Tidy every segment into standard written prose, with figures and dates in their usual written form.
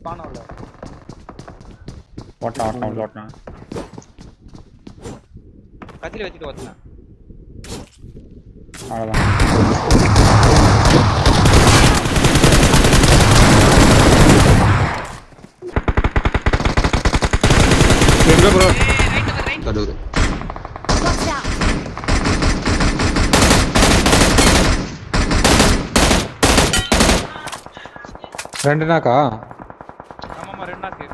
Span ஆகல. ஓட்டா கத்தில வச்சிட்டு ஓட்டலாம். அவ்வளவுதான். எங்க ப்ரோ? ரைட் கடவுளே. ரெண்டு நாக்கா? ஆமாமா 2 நாக்கு.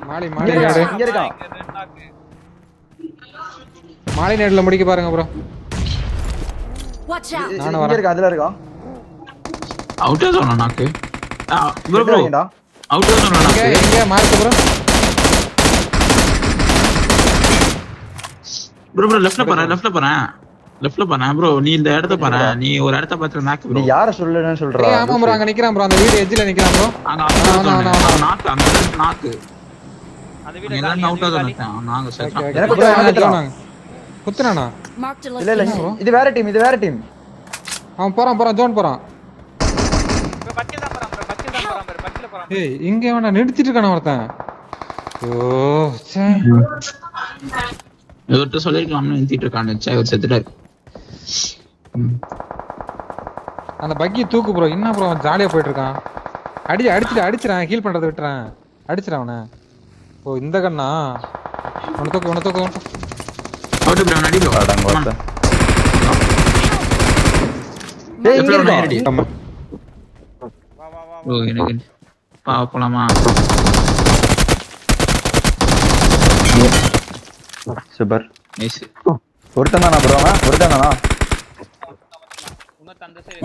மாலி இங்க இருக்கா. மாலி நேட்ல முடிக்க பாருங்க ப்ரோ. நானும் வரேன். இங்க இருக்கா, அதுல இருக்கா. அவுட்டா சொன்னா நாக்கு. ப்ரோ அவுட்டா சொன்னா நாக்கு. எங்க மார்க் ப்ரோ? ப்ரோ லெஃப்ட்ல போறேன் ப்ரோ. நீ இந்த இடத்த பாரு. நீ ஒரு இடத்த பார்த்து நாக்கு ப்ரோ. நீ யார சொல்லுன்னு சொல்றா? ஆமா ப்ரோ அங்க நிக்கறான் ப்ரோ. அந்த வீடு எட்ஜ்ல நிக்கறான் ப்ரோ. அங்க நாக்கு அங்க நாக்கு. அந்த வீடு எல்லாம் அவுட்டா சொன்னேன். நாங்க செட். எனக்கு ப்ரோ குத்துறானா? இல்ல இது வேற டீம். அவன் போறான் ஜோன் போறான். ப்ரோ பச்சை தான் போறான். ஏய் இங்க வேணா நிறுத்திட்டு இருக்கானே ஒருத்தன். ஓ சே. இவர்ட்ட சொல்லிருக்கலாம்னு நிறுத்திட்டு இருக்கானே. இவர் செத்துட்டாரு. அந்த பக்கி தூக்கு ப்ரோ. என்ன ப்ரோ ஜாலியா போயிட்டு இருக்கான். அடிச்சிரான் ஹீல் பண்றத விட்டுறான். அடிச்சிரான் அவனை. ஓ இந்த கண்ணா. உன தூக்கு. அவுட் ப்ரோ நடி ப்ரோ. அடங்க வாத்த. டேய் இங்க ரெடி. வா ப்ரோ எனக்கு போலாமா? சூப்பர். நைஸ். ஒருத்தன் தானா ப்ரோ? ஒருத்தன் தானா? இன்னொருத்தன் அந்த சைடு.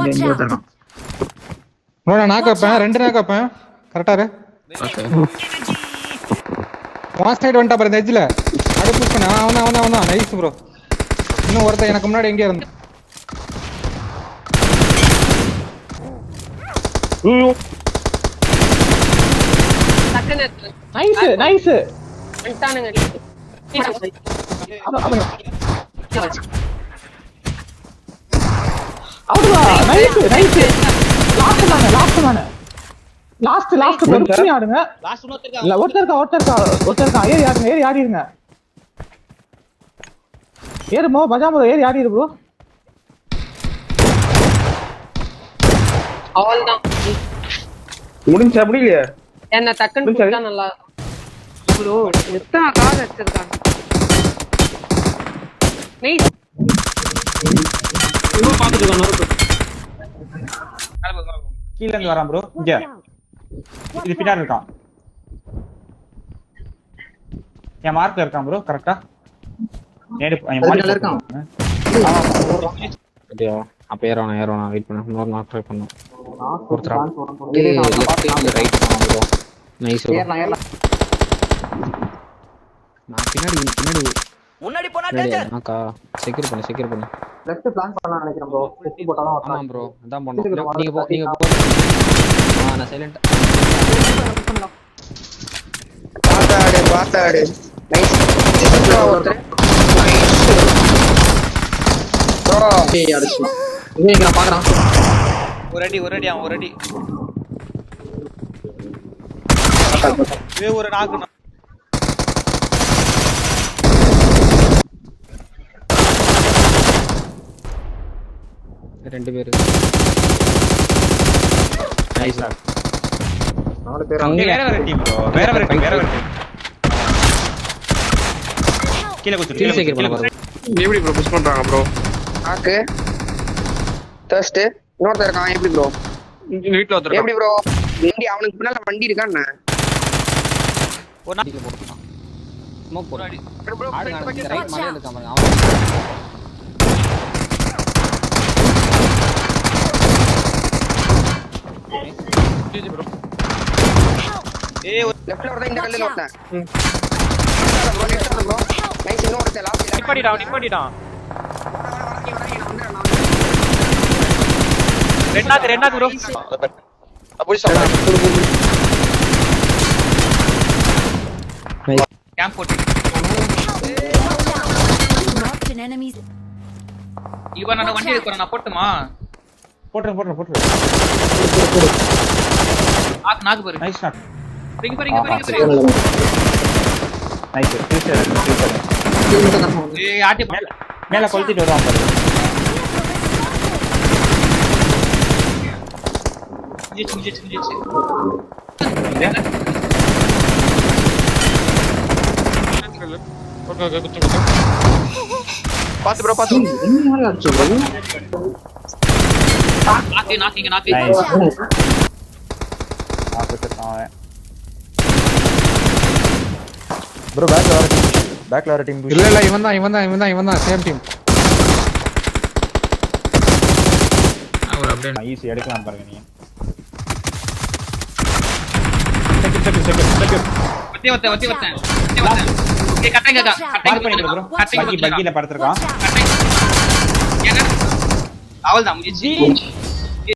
ப்ரோ நான் நாக் வைப்பேன். 2 நாக் வைப்பேன். கரெக்ட்டா இரு. ஓகே. வாஸ்ட் சைடு வந்துட்டா பாரு இந்த எட்ஜ்ல. அட புஷ் பண்ணு. அவனா நைஸ் ப்ரோ. இன்னும் ஒருத்தன் எனக்கு முன்னாடி எங்க இருந்தா? நைஸ் லாஸ்ட் பொறுமையா ஆடுங்க. ஒருத்தருக்கா ஏறி ஆடிருங்க. ஏறுமோ பஜாமோ ஏறி ஆடிரு ப்ரோ. அவ்வளவுதான் முடியலையே என்ன டக்குன்னு கொடுத்தா நல்லா ப்ரோ. எத்தனை கார் வச்சிருக்காங்க. நைஸ். கீழ இருந்து வரான் ப்ரோ. இங்க இது பின்னாடி இருக்கான். என் மார்க்ல இருக்கான் ப்ரோ. கரெக்ட்டா நேடு மார்க்ல இருக்கான். அப்படியே அப்ப ஏறவனா வெயிட் பண்ணு. இன்னொரு நாக் ட்ரை பண்ணு. ஒருத்தரா லெஃப்ட் இல்ல ரைட் போலாம் ப்ரோ. Nice bro. நான் பின்னாடி முன்னாடி போனா டேஞ்சர். நாக்கா செக்யூர் பண்ணு. லெஃப்ட் பிளான் பண்ணலாம் நினைக்கிறேன் ப்ரோ. செட்டி போட்டாலும் ஆமா ப்ரோ அதான் பண்ணோம். நீங்க போ. நான் சைலண்ட். பாத்தாடு நைஸ். ஒருத்தர் ப்ரோ ஏய் அடிச்சு இங்க நான் பாக்குறேன். ஒரு அடி அவன் ஒரு அடி. ஒரு நாக்கு. ரெண்டு பேரு. நைஸ். 4 பேர். அங்க வேற டீம் ப்ரோ. வேற டீம். கீழ குத்து. எப்படி ப்ரோ புஷ் பண்றாங்க ப்ரோ? நாக்கு தர்ஸ்ட் இன்னொருத்தர் இருக்கான். எப்படி ப்ரோ? வீட்ல ஒருத்தர். எப்படி ப்ரோ? வண்டி அவனுக்கு பின்னால வண்டி இருக்கான்னு ஒரு நாக்கு போடுறான். ஸ்மோக் போடு. ப்ரோ ரைட் மலையில இருக்கான் பாருங்க. அவன் ப்ரோ. ஏய் லெஃப்ட்ல வரதா இந்த கல்லுல ஓட்டேன். Bro next bro. நைஸ். இன்னொருத்தர் லாஸ்ட் நிப்பாட்டிட்டான். ரெண்டாவது ப்ரோ. போய் சாப்பிடு. கேம்ப் போட்டு. இவன் நான் வண்டி எடுக்கறேன். நான் போட்டுமா? போட்டு. நாக்கு பாரு. Nice knock. நைஸ் ஃபியூச்சர் ஏய் ஆட்டி மேல கொளுத்திட்டு வருவான் பாரு. முடிச்சு பாத்து ப்ரோ பாத்து நாக்கு நைஸ் ஆஃபீஸர் அவன் ப்ரோ பேக்ல வர டீம் இல்ல இல்ல இவன் தான் சேம் டீம். ஒரு அப்படியே ஈஸி எடுக்கலாம் பாருங்க நீங்க. ஒத்தி ஏய் கட்டங்க மார்க் பண்ணிடு ப்ரோ. பக்கில படுத்துறான். அவள் தான் முடிச்சு